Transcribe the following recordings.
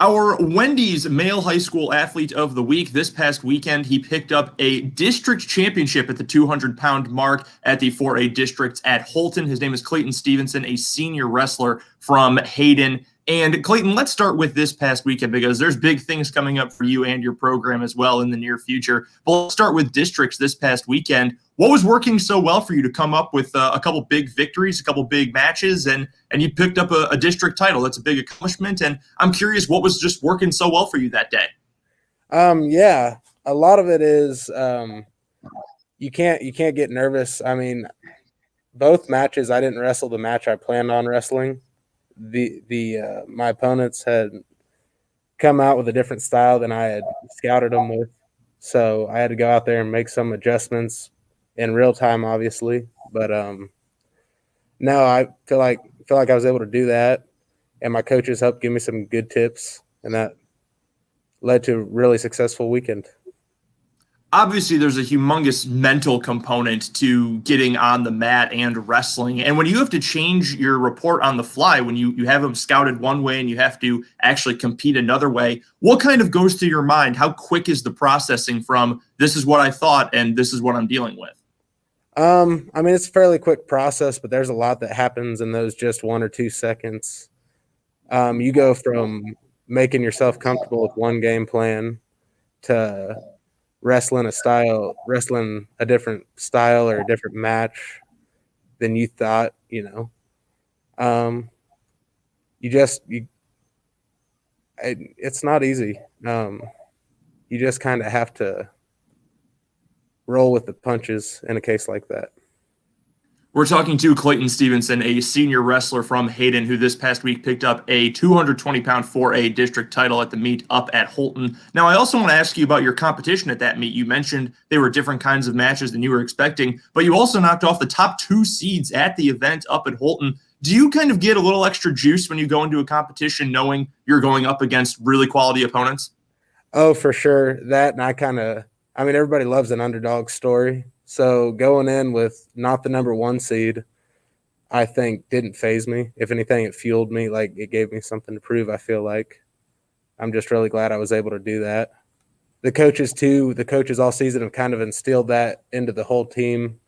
Our Wendy's Male High School Athlete of the Week this past weekend, he picked up a district championship at the 200-pound mark at the 4A districts at Holton. His name is Clayton Stephenson, a senior wrestler from Hayden. And Clayton, let's start with this past weekend because there's big things coming up for you and your program as well in the near future. But let's start with districts this past weekend. What was working so well for you to come up with a couple big victories, a couple big matches, and you picked up a district title? That's a big accomplishment. And I'm curious, what was just working so well for you that day? Yeah, a lot of it is you can't get nervous. I mean, both matches I didn't wrestle the match I planned on wrestling. My opponents had come out with a different style than I had scouted them with, so I had to go out there and make some adjustments in real time, obviously. But no, I feel like I was able to do that, and my coaches helped give me some good tips, and that led to a really successful weekend. Obviously, there's a humongous mental component to getting on the mat and wrestling. And when you have to change your report on the fly, when you have them scouted one way and you have to actually compete another way, what kind of goes through your mind? How quick is the processing from this is what I thought and this is what I'm dealing with? I mean, it's a fairly quick process, but there's a lot that happens in those just 1 or 2 seconds. You go from making yourself comfortable with one game plan to wrestling a different style or a different match than you thought, it's not easy. You just kind of have to roll with the punches in a case like that. We're talking to Clayton Stephenson, a senior wrestler from Hayden, who this past week picked up a 220-pound 4A district title at the meet up at Holton. Now, I also want to ask you about your competition at that meet. You mentioned they were different kinds of matches than you were expecting, but you also knocked off the top 2 seeds at the event up at Holton. Do you kind of get a little extra juice when you go into a competition knowing you're going up against really quality opponents? Oh, for sure. That, and everybody loves an underdog story. So going in with not the number 1 seed, I think didn't faze me. If anything, it fueled me. Like, it gave me something to prove, I feel like. I'm just really glad I was able to do that. The coaches all season have kind of instilled that into the whole team.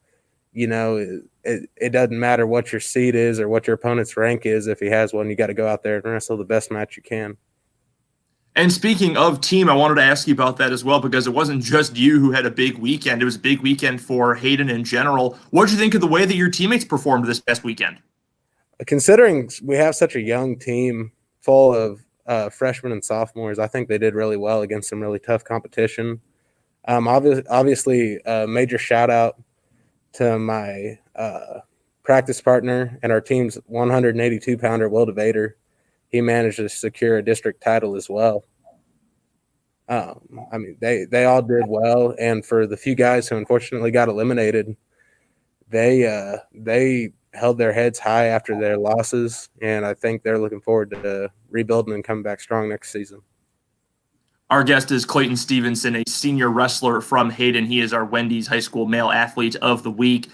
It doesn't matter what your seed is or what your opponent's rank is. If he has one, you got to go out there and wrestle the best match you can. And speaking of team, I wanted to ask you about that as well, because it wasn't just you who had a big weekend. It was a big weekend for Hayden in general. What did you think of the way that your teammates performed this past weekend? Considering we have such a young team full of freshmen and sophomores, I think they did really well against some really tough competition. Obviously, a major shout out to my practice partner and our team's 182-pounder, Will DeVader. He managed to secure a district title as well. They all did well, and for the few guys who unfortunately got eliminated, they held their heads high after their losses, and I think they're looking forward to rebuilding and coming back strong next season. Our guest is Clayton Stephenson, a senior wrestler from Hayden. He is our Wendy's High School Male Athlete of the Week.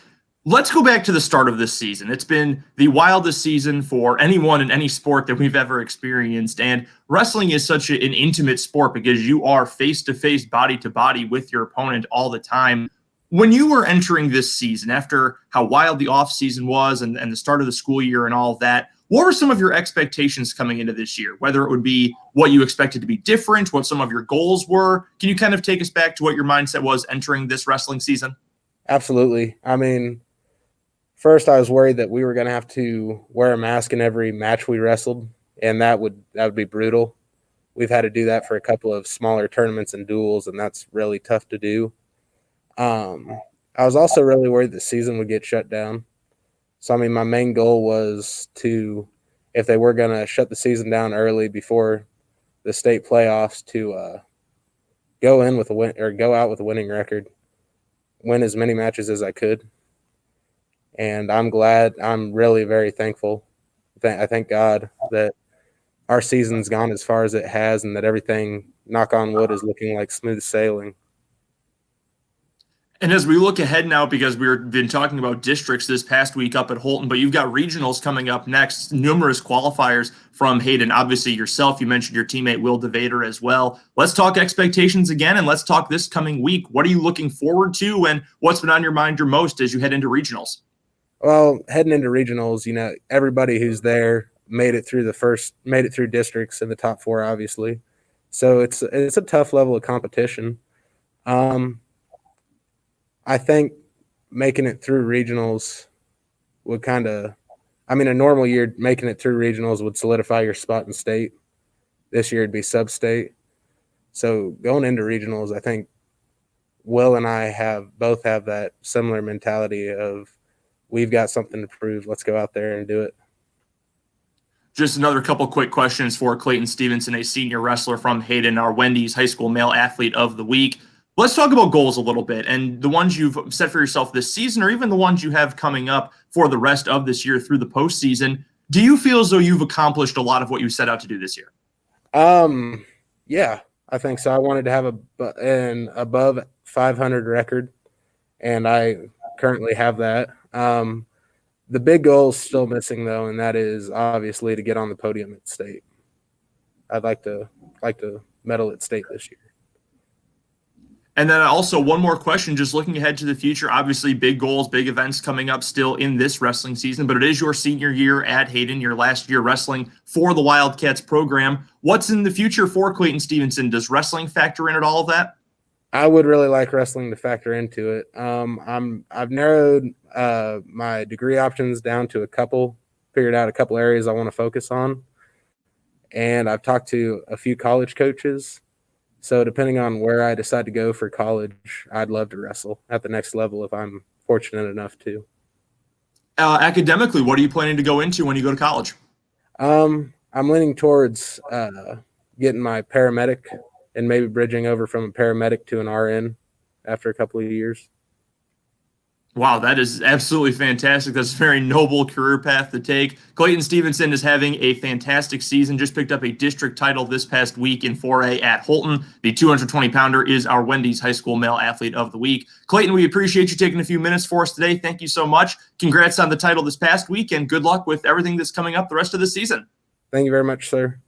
Let's go back to the start of this season. It's been the wildest season for anyone in any sport that we've ever experienced. And wrestling is such an intimate sport because you are face-to-face, body-to-body with your opponent all the time. When you were entering this season, after how wild the offseason was and the start of the school year and all of that, what were some of your expectations coming into this year? Whether it would be what you expected to be different, what some of your goals were? Can you kind of take us back to what your mindset was entering this wrestling season? Absolutely. I mean, first, I was worried that we were going to have to wear a mask in every match we wrestled, and that would be brutal. We've had to do that for a couple of smaller tournaments and duels, and that's really tough to do. I was also really worried the season would get shut down. So, my main goal was to, if they were going to shut the season down early before the state playoffs, to go out with a winning record, win as many matches as I could. And I'm really very thankful. I thank God that our season's gone as far as it has and that everything, knock on wood, is looking like smooth sailing. And as we look ahead now, because we've been talking about districts this past week up at Holton, but you've got regionals coming up next, numerous qualifiers from Hayden. Obviously, yourself, you mentioned your teammate Will DeVader as well. Let's talk expectations again, and let's talk this coming week. What are you looking forward to, and what's been on your mind your most as you head into regionals? Well, heading into regionals, everybody who's there made it through districts in the top four, obviously. So it's a tough level of competition. I think making it through regionals would a normal year making it through regionals would solidify your spot in state. This year it'd be sub-state. So going into regionals, I think Will and I both have that similar mentality of we've got something to prove. Let's go out there and do it. Just another couple quick questions for Clayton Stephenson, a senior wrestler from Hayden, our Wendy's High School Male Athlete of the Week. Let's talk about goals a little bit and the ones you've set for yourself this season, or even the ones you have coming up for the rest of this year through the postseason. Do you feel as though you've accomplished a lot of what you set out to do this year? Yeah, I think so. I wanted to have an above 500 record, and I currently have that. The big goal is still missing though, and that is obviously to get on the podium at state. I'd like to medal at state this year. And then also one more question, just looking ahead to the future, obviously big goals, big events coming up still in this wrestling season, but it is your senior year at Hayden, your last year wrestling for the Wildcats program. What's in the future for Clayton Stephenson? Does wrestling factor in at all of that? I would really like wrestling to factor into it. I've narrowed my degree options down to figured out a couple areas I want to focus on. And I've talked to a few college coaches. So depending on where I decide to go for college, I'd love to wrestle at the next level if I'm fortunate enough to. Academically, what are you planning to go into when you go to college? I'm leaning towards getting my paramedic and maybe bridging over from a paramedic to an RN after a couple of years. Wow, that is absolutely fantastic. That's a very noble career path to take. Clayton Stephenson is having a fantastic season. Just picked up a district title this past week in 4A at Holton. The 220-pounder is our Wendy's High School Male Athlete of the Week. Clayton, we appreciate you taking a few minutes for us today. Thank you so much. Congrats on the title this past week, and good luck with everything that's coming up the rest of the season. Thank you very much, sir.